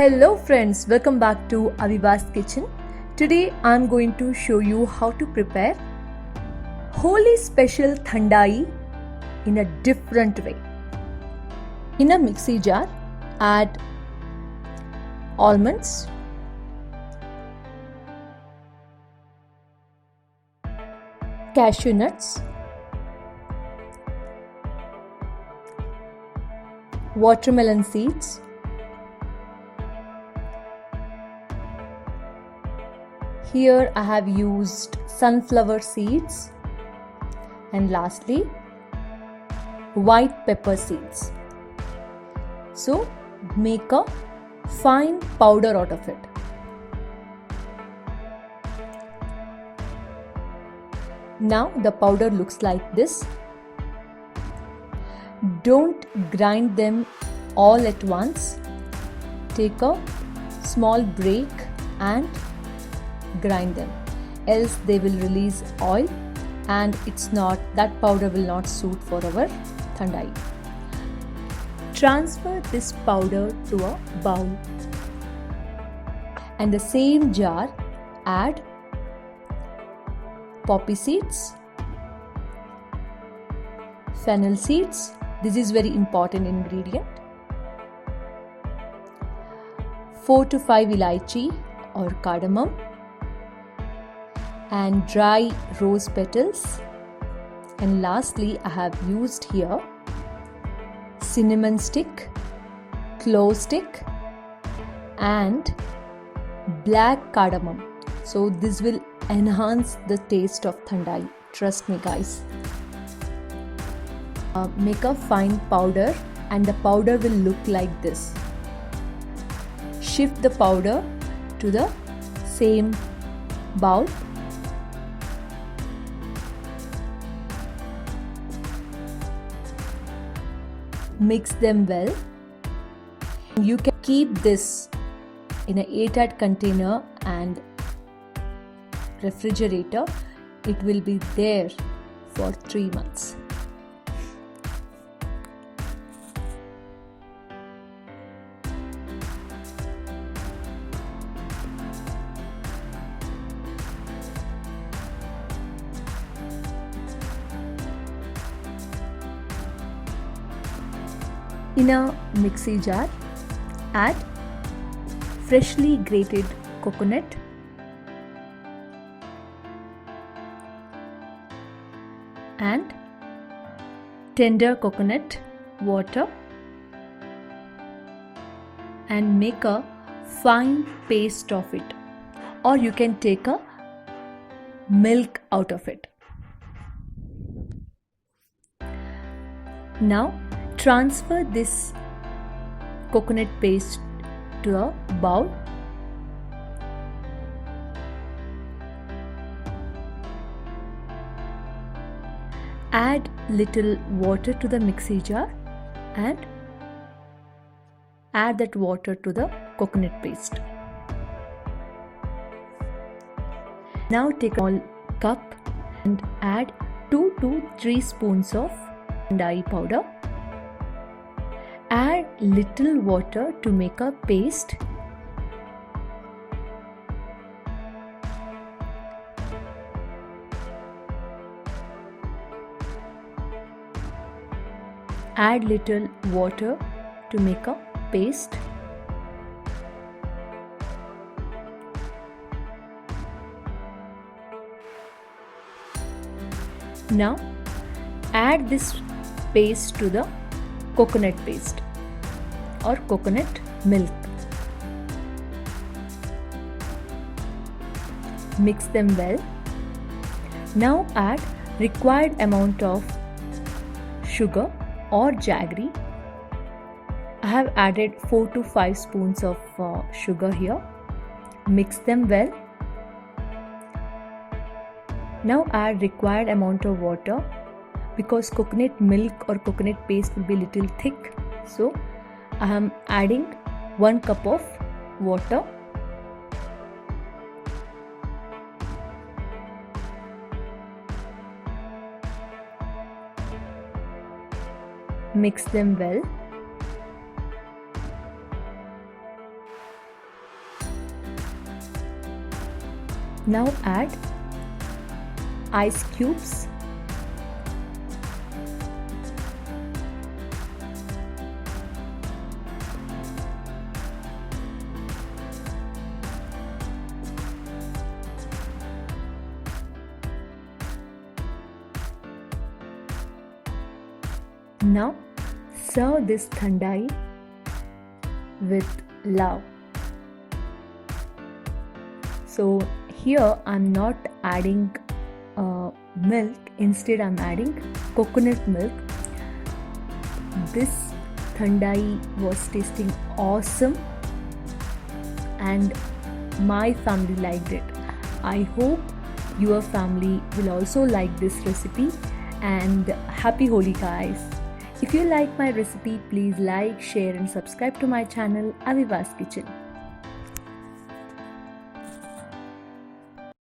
Hello friends, welcome back to Aviva's kitchen. Today I'm going to show you how to prepare Holi special thandai in a different way. In a mixie jar, add almonds, cashew nuts, watermelon seeds, here I have used sunflower seeds, and lastly white pepper seeds. So make a fine powder out of it. Now the powder looks like this. Don't grind them all at once. Take a small break and grind them, else they will release oil and that powder will not suit for our thandai. Transfer this powder to a bowl, and the same jar add poppy seeds, fennel seeds, this is very important ingredient, 4 to 5 elaichi or cardamom, and dry rose petals, and lastly I have used here cinnamon stick, clove stick and black cardamom. So this will enhance the taste of thandai, trust me guys. Make a fine powder and the powder will look like this. Shift the powder to the same bowl. Mix them well. You can keep this in an airtight container and refrigerator. It will be there for 3 months. In a mixie jar, add freshly grated coconut, and tender coconut water, and make a fine paste of it, or you can take a milk out of it. Now transfer this coconut paste to a bowl. Add little water to the mixie jar and add that water to the coconut paste. Now take a small cup and add 2 to 3 spoons of thandai powder. Add little water to make a paste. Add little water to make a paste. Now add this paste to the coconut paste or coconut milk. Mix them well. Now add required amount of sugar or jaggery. I have added 4 to 5 spoons of sugar here. Mix them well. Now add required amount of water, because coconut milk or coconut paste will be little thick, so I am adding 1 cup of water. Mix them well. Now add ice cubes. Now serve this thandai with love. So here I'm not adding milk, instead I'm adding coconut milk. This thandai was tasting awesome and my family liked it. I hope your family will also like this recipe, and happy Holi guys! If you like my recipe, please like, share and subscribe to my channel Aviva's Kitchen.